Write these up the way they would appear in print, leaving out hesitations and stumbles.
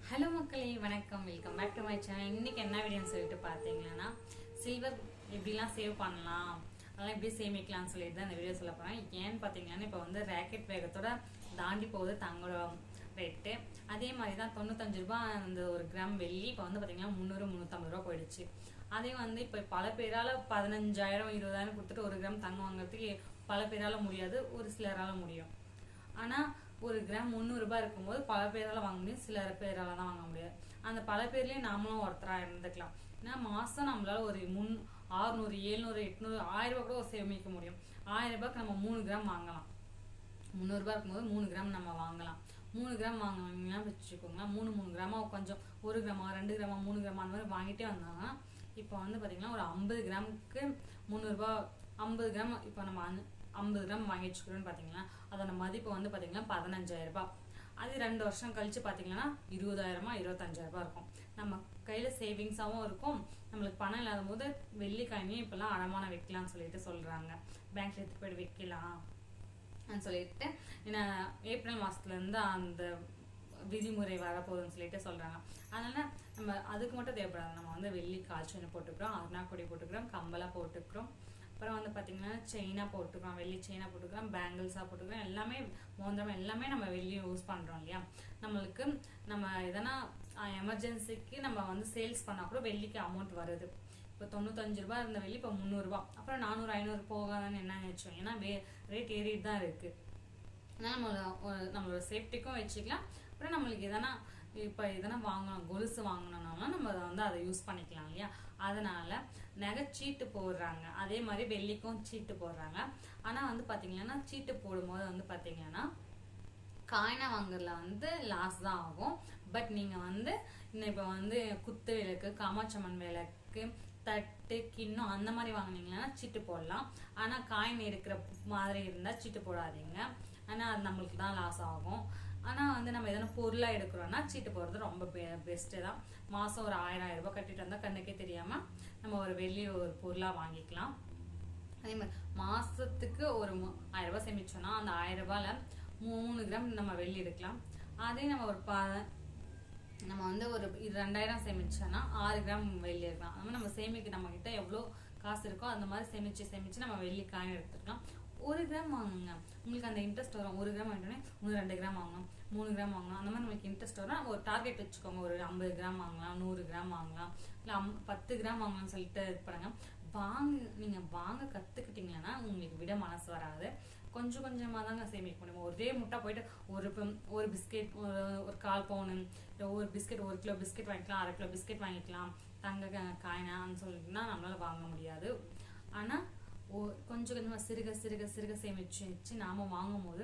Hello மக்களே, வணக்கம். Welcome back to my channel. இன்னைக்கு என்ன வீடியோன்னு சொல்லிட்டு பார்த்தீங்கன்னா, சில்வர் எப்படிலாம் சேவ் பண்ணலாம், அதெல்லாம் எப்படி சேமிக்கலாம்னு சொல்லிட்டு தான் இந்த வீடியோ சொல்ல போகிறேன். ஏன்னு பார்த்தீங்கன்னா, இப்போ வந்து ராக்கெட் வேகத்தோட தாண்டி போகுது தங்கம் ரேட்டு. அதே மாதிரி தான் 95 ரூபாய் அந்த ஒரு கிராம் வெள்ளி இப்போ வந்து பார்த்தீங்கன்னா 300-350 ரூபா போயிடுச்சு. அதே வந்து இப்போ பல பேரால் 15,000-20,000 கொடுத்துட்டு ஒரு கிராம் தங்கம் வாங்குறதுக்கு பல பேரால் முடியாது, ஒரு சிலரால் முடியும். ஆனால் ஒரு கிராம் 300 ரூபாய் இருக்கும்போது பல பேரால் வாங்க முடியும், சில பேரால தான் வாங்க முடியாது. அந்த பல பேர்லேயே நாமளும் ஒருத்தராக இருந்துக்கலாம். ஏன்னா மாதம் நம்மளால ஒரு 600, 700, 800, 1000 ரூபாய் கூட சேமிக்க முடியும். 1000 ரூபாய்க்கு நம்ம 3 கிராம் வாங்கலாம். 300 ரூபாய் இருக்கும்போது 3 கிராம் நம்ம வாங்கலாம். 3 கிராம் வாங்கினா வச்சுக்கோங்களேன், 3 கிராமா கொஞ்சம் 1 கிராமா 2 கிராமா 3 கிராமா அந்த மாதிரி வாங்கிட்டே வந்தாங்கன்னா இப்போ வந்து பார்த்தீங்கன்னா ஒரு 50 கிராமுக்கு 300 ரூபாய். 50 கிராம் இப்போ நம்ம 50 கிராம் வாங்கி வச்சுக்கிறோன்னு பார்த்தீங்கன்னா அதோட மதிப்பு வந்து பார்த்தீங்கன்னா 15,000 ரூபாய். அது 2 வருஷம் கழிச்சு பார்த்தீங்கன்னா 20,000 25,000 ரூபாய் இருக்கும். நம்ம கையில் சேவிங்ஸாகவும் இருக்கும். நம்மளுக்கு பணம் இல்லாத போது வெள்ளிக்காயனையும் இப்பெல்லாம் அடமானம் வைக்கலாம்னு சொல்லிட்டு சொல்றாங்க. பேங்க்ல எடுத்து போய் வைக்கலாம் சொல்லிட்டு ஏன்னா ஏப்ரல் மாசத்துலேருந்து அந்த விதிமுறை வரப்போகுதுன்னு சொல்லிட்டு சொல்றாங்க. அதனால நம்ம அதுக்கு மட்டும் தேவைப்படாது. நம்ம வந்து வெள்ளி கால்ச்செயின் போட்டுக்கிறோம், அருணா கொடி போட்டுக்கிறோம், கம்பலா போட்டுக்கிறோம், அப்புறம் வந்து பார்த்தீங்கன்னா செயினா போட்டுக்கிறோம், வெள்ளி செயினா போட்டுக்கிறோம், பேங்கிள்ஸாக போட்டுக்கிறோம், எல்லாமே மோந்திரம் எல்லாமே நம்ம வெள்ளி யூஸ் பண்ணுறோம் இல்லையா. நம்மளுக்கு நம்ம எதனா எமர்ஜென்சிக்கு நம்ம வந்து சேல்ஸ் பண்ணால் கூட வெள்ளிக்கு அமௌண்ட் வருது. இப்போ 95 ரூபாய் இருந்த வெள்ளி இப்போ 300 ரூபாய், அப்புறம் 400 500 போகாதான்னு என்ன நினைச்சோம். ஏன்னா ரேட் ஏறிட்டு தான் இருக்கு. நம்மளோட சேஃப்டிக்கும் வச்சுக்கலாம். அப்புறம் நம்மளுக்கு எதனா இப்போ எதனா வாங்கணும், கொலுசு வாங்கணும்னாலும் நம்ம வந்து அதை யூஸ் பண்ணிக்கலாம் இல்லையா. அதனால நகை சீட்டு போடுறாங்க, அதே மாதிரி வெள்ளிக்கும் சீட்டு போடுறாங்க. ஆனால் வந்து பார்த்தீங்கன்னா சீட்டு போடும்போது வந்து பார்த்தீங்கன்னா காயினை வாங்குறதுல வந்து லாஸ் தான் ஆகும். பட் நீங்கள் வந்து இப்போ வந்து குத்து விளக்கு, காமாட்சம்மன் விளக்கு, தட்டு, கிண்ணம் அந்த மாதிரி வாங்கினீங்கன்னா சீட்டு போடலாம். ஆனால் காயின் எடுக்கிற மாதிரி இருந்தால் சீட்டு போடாதீங்க. ஆனால் அது நம்மளுக்கு தான் லாஸ் ஆகும். ஆனால் வந்து நம்ம எதனா பொருளாக எடுக்கிறோம்னா சீட்டு போடுறது ரொம்ப பெஸ்ட்டு தான். மாதம் ஒரு 1000 ரூபாய் கட்டிட்டு வந்தால் கண்ணுக்கே தெரியாமல் நம்ம ஒரு வெள்ளி ஒரு பொருளாக வாங்கிக்கலாம். அதே மாதிரி மாதத்துக்கு ஒரு 1000 ரூபாய் சேமிச்சோன்னா அந்த 1000 ரூபாயில் 3 கிராம் நம்ம வெள்ளி எடுக்கலாம். அதே நம்ம ஒரு நம்ம வந்து ஒரு 2000 சேமிச்சோன்னா 6 கிராம் வெள்ளி எடுக்கலாம். அந்த மாதிரி நம்ம சேமிக்க நம்ம கிட்ட எவ்வளோ காசு இருக்கோ அந்த மாதிரி சேமிச்சு நம்ம வெள்ளி காயின் எடுத்துக்கலாம். 1 கிராம் வாங்குங்க, உங்களுக்கு அந்த இன்ட்ரெஸ்ட் வரும். 1 கிராம் வாங்கிட்டோன்னே 2 கிராம் வாங்கணும், 3 கிராம் வாங்கலாம். அந்த மாதிரி நம்மளுக்கு இன்ட்ரெஸ்ட் வரும். ஒரு டார்கெட் வச்சுக்கோங்க, ஒரு 50 கிராம் வாங்கலாம், 100 கிராம் வாங்கலாம், இல்லை 10 கிராம் வாங்கலாம்னு சொல்லிட்டு இது பண்ணுங்க. நீங்கள் வாங்க கற்றுக்கிட்டீங்கன்னா உங்களுக்கு விட மனசு வராது. கொஞ்சம் கொஞ்சமாக தாங்க சேமிக்க முடியும். ஒரே முட்டை போயிட்டு ஒரு பிஸ்கெட் ஒரு 1/4 பவுனு, இல்லை ஒரு பிஸ்கெட் 1 கிலோ பிஸ்கெட் வாங்கிக்கலாம், 1/2 கிலோ பிஸ்கெட் வாங்கிக்கலாம் தங்க காயினான்னு சொல்லிட்டுனா நம்மளால வாங்க முடியாது. ஆனால் கொஞ்சம் கொஞ்சமாக சிறுக சிறுக சிறுக சேமிச்சு வச்சு நாம் வாங்கும் போது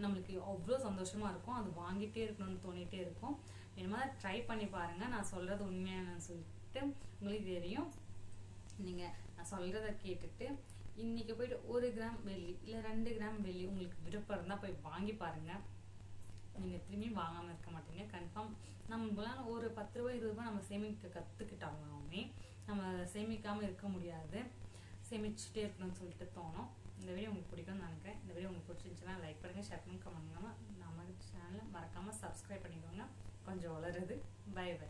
நம்மளுக்கு அவ்வளோ சந்தோஷமாக இருக்கும். அது வாங்கிட்டே இருக்கணும்னு தோணிகிட்டே இருக்கும். இந்த மாதிரி ட்ரை பண்ணி பாருங்கள். நான் சொல்கிறது உண்மையான சொல்லிட்டு உங்களுக்கு தெரியும். நீங்கள் நான் சொல்கிறத கேட்டுட்டு இன்றைக்கி போயிட்டு 1 கிராம் வெள்ளி இல்லை 2 கிராம் வெள்ளி உங்களுக்கு விருப்பம் இருந்தால் போய் வாங்கி பாருங்கள். நீங்கள் திரும்பி வாங்காமல் இருக்க மாட்டீங்க கன்ஃபார்ம். நம்மளால ஒரு 10 ரூபாய் 20 ரூபாய் நம்ம சேமிக்க கற்றுக்கிட்டாலுமே நம்ம சேமிக்காமல் இருக்க முடியாது. சேமிச்சுட்டே இருக்கணும்னு சொல்லிட்டு தோணும். இந்த வீடியோ உங்களுக்கு பிடிக்கும்னு நினைக்கிறேன். இந்த வீடியோ உங்களுக்கு பிடிச்சிருந்துச்சுன்னா லைக் பண்ணுங்கள், ஷேர் பண்ணி கமெண்ட் பண்ணுங்கள். நம்ம சேனலை மறக்காமல் சப்ஸ்கிரைப் பண்ணிக்கோங்க. கொஞ்சம் வளருது. Bye by.